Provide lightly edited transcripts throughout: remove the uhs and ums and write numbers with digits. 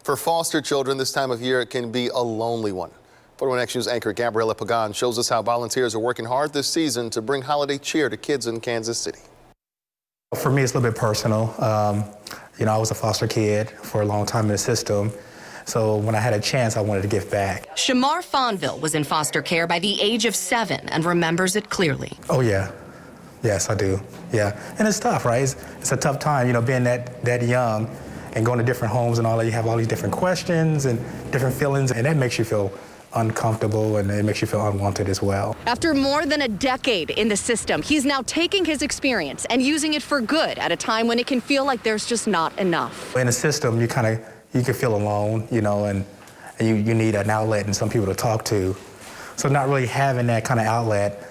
For foster children, this time of year, it can be a lonely one. 41 Action News anchor Gabriella Pagan shows us how volunteers are working hard this season to bring holiday cheer to kids in Kansas City. For me, it's a little bit personal. I was a foster kid for a long time in the system. So when I had a chance, I wanted to give back. SHAMARR FONVILLE was in foster care by the age of 7 and remembers it clearly. Oh, yeah. Yes, I do. Yeah. And it's tough, right? It's a tough time, being that young and going to different homes and all that. You have all these different questions and different feelings, and that makes you feel uncomfortable, and it makes you feel unwanted as well. After more than a decade in the system, he's now taking his experience and using it for good at a time when it can feel like there's just not enough. In the system, you can feel alone, and you need an outlet and some people to talk to. So not really having that kind of outlet,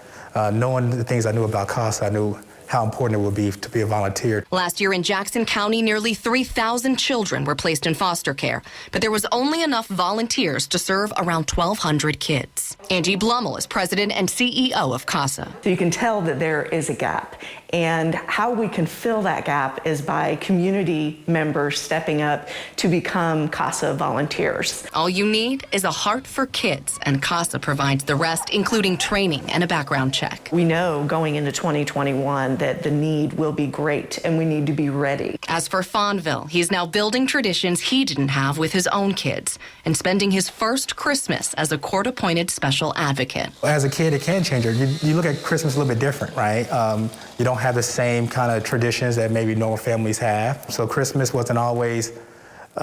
knowing the things I knew about CASA, I knew how important it would be to be a volunteer. Last year in Jackson County, nearly 3,000 children were placed in foster care, but there was only enough volunteers to serve around 1,200 kids. ANGIE BLUMEL is president and CEO of CASA. So you can tell that there is a gap, and how we can fill that gap is by community members stepping up to become CASA volunteers. All you need is a heart for kids, and CASA provides the rest, including training and a background check. We know going into 2021 that the need will be great, and we need to be ready. As for FONVILLE, he's now building traditions he didn't have with his own kids and spending his first Christmas as a court-appointed special advocate. As a kid, it can change. You look at Christmas a little bit different, right? You don't have the same kind of traditions that maybe normal families have. So Christmas wasn't always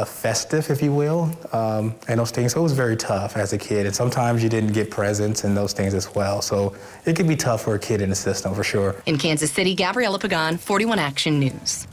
festive, if you will, and those things. So it was very tough as a kid, and sometimes you didn't get presents and those things as well. So it can be tough for a kid in the system, for sure. In Kansas City, Gabriella Pagan, 41 Action News.